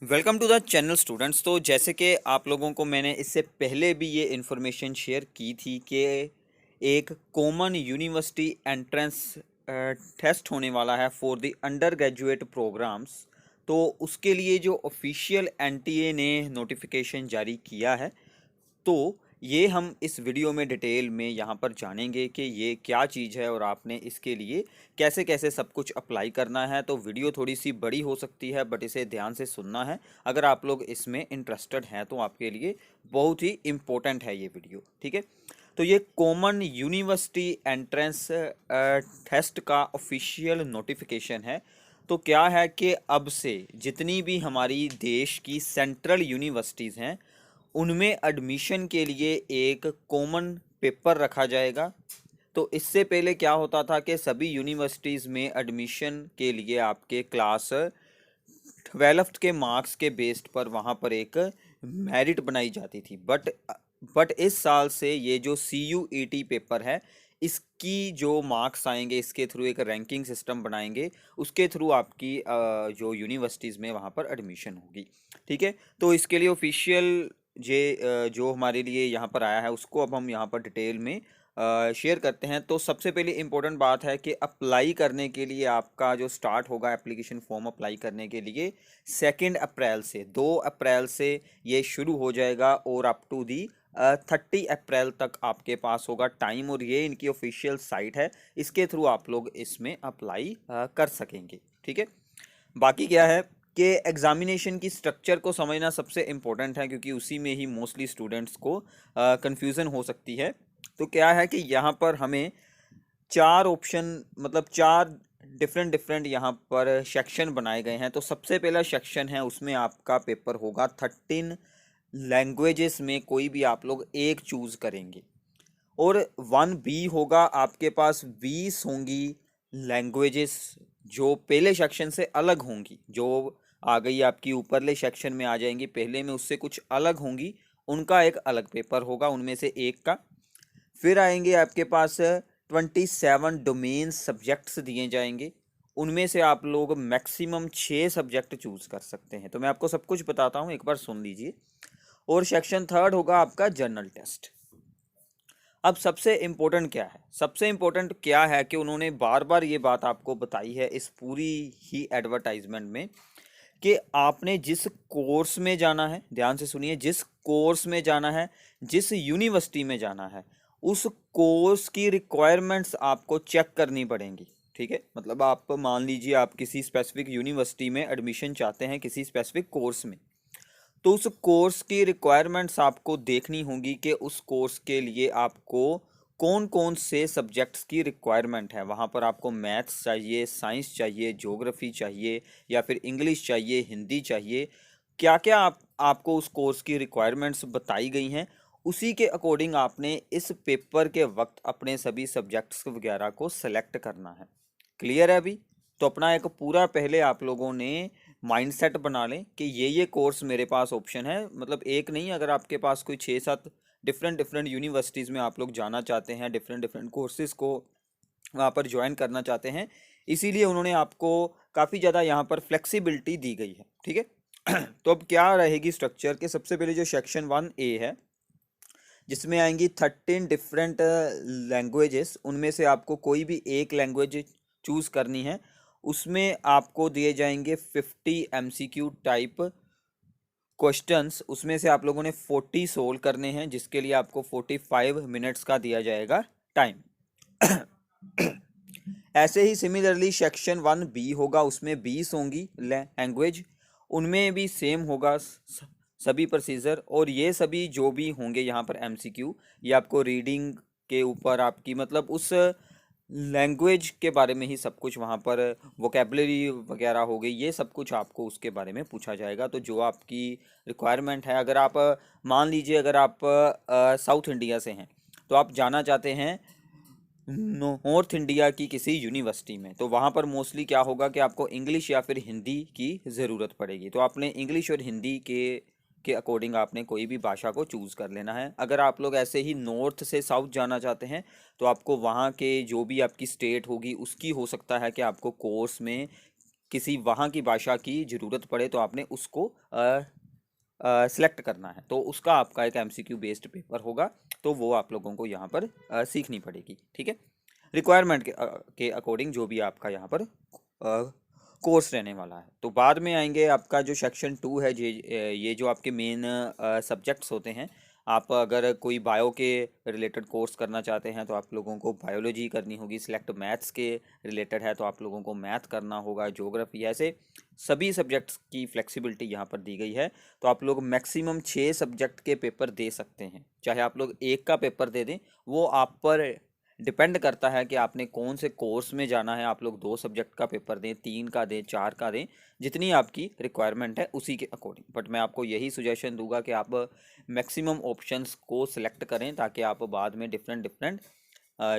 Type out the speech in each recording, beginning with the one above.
Welcome to the channel students. तो जैसे कि आप लोगों को मैंने इससे पहले भी ये इन्फॉर्मेशन शेयर की थी कि एक कॉमन यूनिवर्सिटी एंट्रेंस टेस्ट होने वाला है for the undergraduate programs. तो उसके लिए जो ऑफिशियल एनटीए ने नोटिफिकेशन जारी किया है, तो ये हम इस वीडियो में डिटेल में यहाँ पर जानेंगे कि ये क्या चीज़ है और आपने इसके लिए कैसे कैसे सब कुछ अप्लाई करना है। तो वीडियो थोड़ी सी बड़ी हो सकती है, बट इसे ध्यान से सुनना है। अगर आप लोग इसमें इंटरेस्टेड हैं तो आपके लिए बहुत ही इम्पोर्टेंट है ये वीडियो, ठीक है। तो ये कॉमन यूनिवर्सिटी एंट्रेंस टेस्ट का ऑफिशियल नोटिफिकेशन है। तो क्या है कि अब से जितनी भी हमारी देश की सेंट्रल यूनिवर्सिटीज़ हैं, उनमें एडमिशन के लिए एक कॉमन पेपर रखा जाएगा। तो इससे पहले क्या होता था कि सभी यूनिवर्सिटीज़ में एडमिशन के लिए आपके क्लास 12th के मार्क्स के बेस्ड पर वहाँ पर एक मेरिट बनाई जाती थी। बट इस साल से ये जो CUET पेपर है, इसकी जो मार्क्स आएंगे, इसके थ्रू एक रैंकिंग सिस्टम बनाएंगे, उसके थ्रू आपकी जो यूनिवर्सिटीज़ में वहाँ पर एडमिशन होगी, ठीक है। तो इसके लिए ऑफिशियल जो हमारे लिए यहाँ पर आया है, उसको अब हम यहाँ पर डिटेल में शेयर करते हैं। तो सबसे पहले इम्पोर्टेंट बात है कि अप्लाई करने के लिए आपका जो स्टार्ट होगा एप्लीकेशन फॉर्म अप्लाई करने के लिए 2 अप्रैल से, 2 अप्रैल से ये शुरू हो जाएगा और अप टू दी 30 अप्रैल तक आपके पास होगा टाइम। और ये इनकी ऑफिशियल साइट है, इसके थ्रू आप लोग इसमें अप्लाई कर सकेंगे, ठीक है। बाकी क्या है कि एग्जामिनेशन की स्ट्रक्चर को समझना सबसे इम्पोर्टेंट है, क्योंकि उसी में ही मोस्टली स्टूडेंट्स को कंफ्यूजन हो सकती है। तो क्या है कि यहाँ पर हमें 4 ऑप्शन, मतलब 4 डिफरेंट डिफरेंट यहाँ पर सेक्शन बनाए गए हैं। तो सबसे पहला सेक्शन है, उसमें आपका पेपर होगा 13 लैंग्वेजेस में कोई भी आप लोग एक चूज करेंगे। और 1B होगा, आपके पास 20 होंगी लैंग्वेजेस जो पहले सेक्शन से अलग होंगी, जो आ गई आपकी ऊपरले सेक्शन में आ जाएंगी, पहले में उससे कुछ अलग होंगी, उनका एक अलग पेपर होगा उनमें से एक का। फिर आएंगे आपके पास 27 डोमेन सब्जेक्ट्स दिए जाएंगे, उनमें से आप लोग मैक्सिमम 6 सब्जेक्ट चूज कर सकते हैं। तो मैं आपको सब कुछ बताता हूँ, एक बार सुन लीजिए। और सेक्शन थर्ड होगा आपका जर्नल टेस्ट। अब सबसे इम्पोर्टेंट क्या है, सबसे इम्पोर्टेंट क्या है कि उन्होंने बार बार ये बात आपको बताई है इस पूरी ही एडवर्टाइजमेंट में, कि आपने जिस कोर्स में जाना है, ध्यान से सुनिए, जिस कोर्स में जाना है, जिस यूनिवर्सिटी में जाना है, उस कोर्स की रिक्वायरमेंट्स आपको चेक करनी पड़ेंगी, ठीक है। मतलब आप मान लीजिए आप किसी स्पेसिफिक यूनिवर्सिटी में एडमिशन चाहते हैं किसी स्पेसिफिक कोर्स में, तो उस कोर्स की रिक्वायरमेंट्स आपको देखनी होगी कि उस कोर्स के लिए आपको कौन कौन से सब्जेक्ट्स की रिक्वायरमेंट है। वहाँ पर आपको मैथ्स चाहिए, साइंस चाहिए, ज्योग्राफी चाहिए, या फिर इंग्लिश चाहिए, हिंदी चाहिए, क्या क्या आपको उस कोर्स की रिक्वायरमेंट्स बताई गई हैं। उसी के अकॉर्डिंग आपने इस पेपर के वक्त अपने सभी सब्जेक्ट्स वगैरह को सेलेक्ट करना है। क्लियर है अभी? तो अपना एक पूरा पहले आप लोगों ने माइंडसेट बना लें कि ये कोर्स मेरे पास ऑप्शन है। मतलब एक नहीं, अगर आपके पास कोई 6-7 डिफरेंट डिफरेंट यूनिवर्सिटीज़ में आप लोग जाना चाहते हैं, डिफरेंट डिफरेंट कोर्सेज़ को वहाँ पर ज्वाइन करना चाहते हैं, इसीलिए उन्होंने आपको काफ़ी ज़्यादा यहाँ पर फ्लेक्सिबिलिटी दी गई है, ठीक है। तो अब क्या रहेगी स्ट्रक्चर के, सबसे पहले जो सेक्शन 1A है, जिसमें आएंगी 13 डिफरेंट लैंग्वेजेस, उनमें से आपको कोई भी एक लैंग्वेज चूज करनी है। उसमें आपको दिए जाएंगे 50 MCQ टाइप क्वेश्चंस, उसमें से आप लोगों ने 40 सोल्व करने हैं, जिसके लिए आपको 45 मिनट्स का दिया जाएगा टाइम। ऐसे ही सिमिलरली सेक्शन 1B होगा, उसमें 20 होंगी लैंग्वेज, उनमें भी सेम होगा सभी प्रोसीजर। और ये सभी जो भी होंगे यहाँ पर MCQ, ये आपको रीडिंग के ऊपर आपकी, मतलब उस लैंग्वेज के बारे में ही सब कुछ, वहाँ पर वोकेबलरी वगैरह हो गई, ये सब कुछ आपको उसके बारे में पूछा जाएगा। तो जो आपकी रिक्वायरमेंट है, अगर आप मान लीजिए अगर आप साउथ इंडिया से हैं, तो आप जाना चाहते हैं नॉर्थ इंडिया की किसी यूनिवर्सिटी में, तो वहाँ पर मोस्टली क्या होगा कि आपको इंग्लिश या फिर हिंदी की ज़रूरत पड़ेगी। तो आपने इंग्लिश और हिंदी के अकॉर्डिंग आपने कोई भी भाषा को चूज़ कर लेना है। अगर आप लोग ऐसे ही नॉर्थ से साउथ जाना चाहते हैं, तो आपको वहाँ के जो भी आपकी स्टेट होगी उसकी हो सकता है कि आपको कोर्स में किसी वहाँ की भाषा की ज़रूरत पड़े तो आपने उसको सिलेक्ट करना है, तो उसका आपका एक एमसीक्यू बेस्ड पेपर होगा, तो वो आप लोगों को यहाँ पर सीखनी पड़ेगी। ठीक है, रिक्वायरमेंट के अकॉर्डिंग जो भी आपका यहाँ पर कोर्स रहने वाला है। तो बाद में आएंगे आपका जो सेक्शन 2 है, ये जो आपके मेन सब्जेक्ट्स होते हैं। आप अगर कोई बायो के रिलेटेड कोर्स करना चाहते हैं तो आप लोगों को बायोलॉजी करनी होगी, सिलेक्ट मैथ्स के रिलेटेड है तो आप लोगों को मैथ करना होगा, ज्योग्राफी, ऐसे सभी सब्जेक्ट्स की फ्लेक्सिबिलिटी यहाँ पर दी गई है। तो आप लोग मैक्सिमम 6 सब्जेक्ट के पेपर दे सकते हैं, चाहे आप लोग एक का पेपर दे दें, वो आप पर डिपेंड करता है कि आपने कौन से कोर्स में जाना है। आप लोग 2 सब्जेक्ट का पेपर दें, 3 का दें, 4 का दें, जितनी आपकी रिक्वायरमेंट है उसी के अकॉर्डिंग। बट मैं आपको यही सुजेशन दूंगा कि आप मैक्सिमम ऑप्शंस को सिलेक्ट करें ताकि आप बाद में डिफरेंट डिफरेंट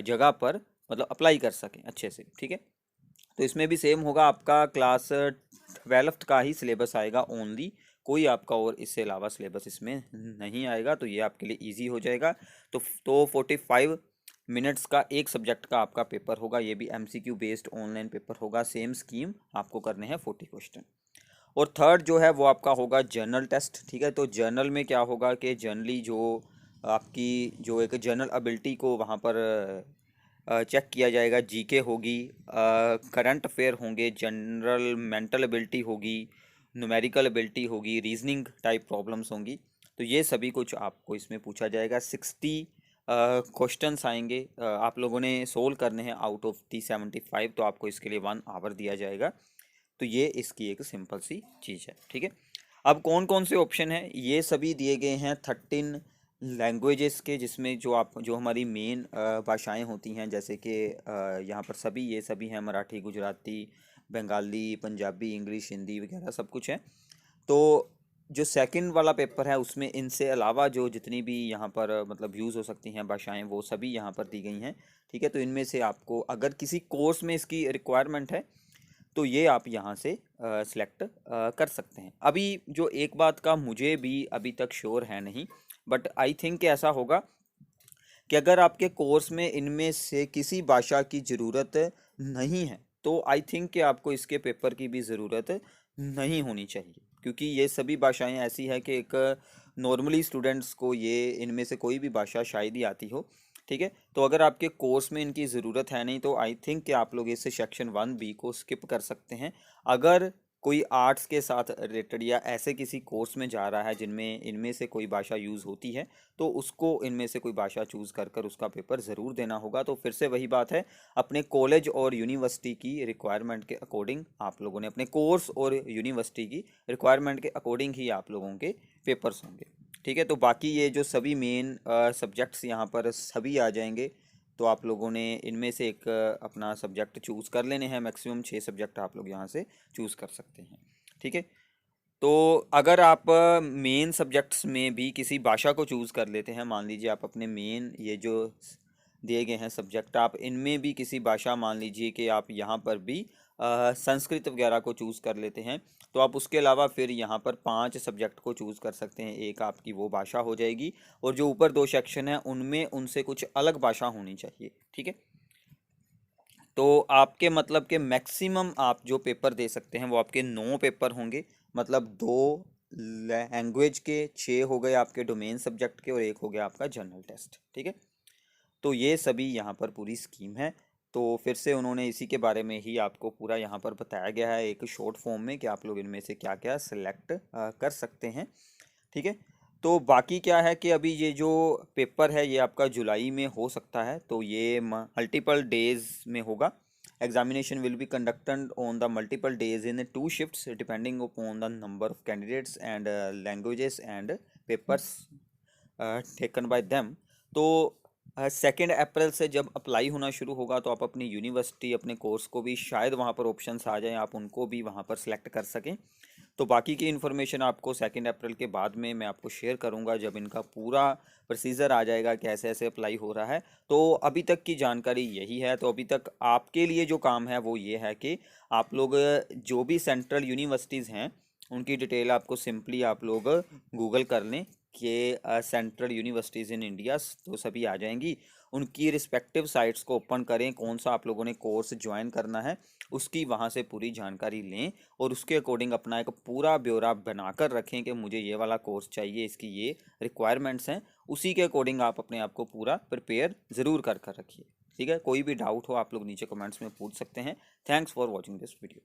जगह पर मतलब अप्लाई कर सकें अच्छे से। ठीक है, तो इसमें भी सेम होगा, आपका क्लास 12th का ही सिलेबस आएगा ओनली, कोई आपका और इससे अलावा सिलेबस इसमें नहीं आएगा, तो ये आपके लिए इजी हो जाएगा। तो 45 मिनट्स का एक सब्जेक्ट का आपका पेपर होगा, ये भी एमसीक्यू बेस्ड ऑनलाइन पेपर होगा, सेम स्कीम, आपको करने हैं 40 क्वेश्चन। और थर्ड जो है वो आपका होगा जर्नल टेस्ट। ठीक है, तो जर्नल में क्या होगा कि जनरली जो आपकी जो एक जनरल एबिलिटी को वहाँ पर चेक किया जाएगा, जीके होगी, करंट अफेयर होंगे, जनरल मेंटल एबिलिटी होगी, न्यूमेरिकल एबिलिटी होगी, रीजनिंग टाइप प्रॉब्लम्स होंगी। तो ये सभी कुछ आपको इसमें पूछा जाएगा। 60 क्वेश्चंस आएंगे, आप लोगों ने सोल्व करने हैं आउट ऑफ दी 75, तो आपको इसके लिए 1 आवर दिया जाएगा। तो ये इसकी एक सिंपल सी चीज़ है। ठीक है, अब कौन कौन से ऑप्शन हैं, ये सभी दिए गए हैं 13 लैंग्वेजेस के, जिसमें जो हमारी मेन भाषाएं होती हैं, जैसे कि यहाँ पर ये सभी हैं, मराठी, गुजराती, बंगाली, पंजाबी, इंग्लिश, हिंदी वगैरह सब कुछ है। तो जो सेकंड वाला पेपर है उसमें इनसे अलावा जो जितनी भी यहाँ पर मतलब यूज़ हो सकती हैं भाषाएं, वो सभी यहाँ पर दी गई हैं। ठीक है, तो इनमें से आपको अगर किसी कोर्स में इसकी रिक्वायरमेंट है तो ये आप यहाँ से सिलेक्ट कर सकते हैं। अभी जो एक बात का मुझे भी अभी तक श्योर है नहीं, बट आई थिंक ऐसा होगा कि अगर आपके कोर्स में इनमें से किसी भाषा की ज़रूरत नहीं है तो आई थिंक कि आपको इसके पेपर की भी ज़रूरत नहीं होनी चाहिए, क्योंकि ये सभी भाषाएं ऐसी है कि एक नॉर्मली स्टूडेंट्स को ये इनमें से कोई भी भाषा शायद ही आती हो। ठीक है, तो अगर आपके कोर्स में इनकी ज़रूरत है नहीं तो आई थिंक कि आप लोग इस सेक्शन 1B को स्किप कर सकते हैं। अगर कोई आर्ट्स के साथ रिलेटेड या ऐसे किसी कोर्स में जा रहा है जिनमें इनमें से कोई भाषा यूज़ होती है, तो उसको इनमें से कोई भाषा चूज़ कर कर उसका पेपर ज़रूर देना होगा। तो फिर से वही बात है, अपने कॉलेज और यूनिवर्सिटी की रिक्वायरमेंट के अकॉर्डिंग आप लोगों ने, अपने कोर्स और यूनिवर्सिटी की रिक्वायरमेंट के अकॉर्डिंग ही आप लोगों के पेपर्स होंगे। ठीक है, तो बाकी ये जो सभी मेन सब्जेक्ट्स यहाँ पर सभी आ जाएंगे, तो आप लोगों ने इनमें से एक अपना सब्जेक्ट चूज़ कर लेने हैं। मैक्सिमम 6 सब्जेक्ट आप लोग यहाँ से चूज़ कर सकते हैं। ठीक है, तो अगर आप मेन सब्जेक्ट्स में भी किसी भाषा को चूज़ कर लेते हैं, मान लीजिए आप अपने मेन ये जो दिए गए हैं सब्जेक्ट, आप इनमें भी किसी भाषा, मान लीजिए कि आप यहाँ पर भी संस्कृत वगैरह को चूज़ कर लेते हैं, तो आप उसके अलावा फिर यहाँ पर 5 सब्जेक्ट को चूज़ कर सकते हैं। एक आपकी वो भाषा हो जाएगी, और जो ऊपर 2 सेक्शन हैं उनमें उनसे कुछ अलग भाषा होनी चाहिए। ठीक है, तो आपके मतलब के मैक्सिमम आप जो पेपर दे सकते हैं वो आपके 9 पेपर होंगे, मतलब 2 लैंग्वेज के, 6 हो गए आपके डोमेन सब्जेक्ट के, और 1 हो गया आपका जनरल टेस्ट। ठीक है, तो ये सभी यहाँ पर पूरी स्कीम है। तो फिर से उन्होंने इसी के बारे में ही आपको पूरा यहाँ पर बताया गया है एक शॉर्ट फॉर्म में कि आप लोग इनमें से क्या क्या सिलेक्ट कर सकते हैं। ठीक है, तो बाकी क्या है कि अभी ये जो पेपर है ये आपका जुलाई में हो सकता है, तो ये मल्टीपल डेज में होगा। Examination will be conducted on the multiple days in 2 shifts depending upon the number of candidates and languages and papers taken by them. तो 2 अप्रैल से जब अप्लाई होना शुरू होगा तो आप अपनी यूनिवर्सिटी, अपने कोर्स को भी शायद वहाँ पर ऑप्शंस आ जाएं, आप उनको भी वहाँ पर सिलेक्ट कर सकें। तो बाकी की इन्फॉर्मेशन आपको 2 अप्रैल के बाद में मैं आपको शेयर करूँगा, जब इनका पूरा प्रोसीजर आ जाएगा कैसे ऐसे अप्लाई हो रहा है। तो अभी तक की जानकारी यही है। तो अभी तक आपके लिए जो काम है वो ये है कि आप लोग जो भी सेंट्रल यूनिवर्सिटीज़ हैं उनकी डिटेल आपको सिंपली आप लोग गूगल कर लें, के सेंट्रल यूनिवर्सिटीज़ इन इंडिया, तो सभी आ जाएंगी। उनकी रिस्पेक्टिव साइट्स को ओपन करें, कौन सा आप लोगों ने कोर्स ज्वाइन करना है उसकी वहाँ से पूरी जानकारी लें और उसके अकॉर्डिंग अपना एक पूरा ब्यौरा बनाकर रखें कि मुझे ये वाला कोर्स चाहिए, इसकी ये रिक्वायरमेंट्स हैं। उसी के अकॉर्डिंग आप अपने आप को पूरा प्रिपेयर ज़रूर कर रखिए। ठीक है, कोई भी डाउट हो आप लोग नीचे कमेंट्स में पूछ सकते हैं। Thanks for watching this video.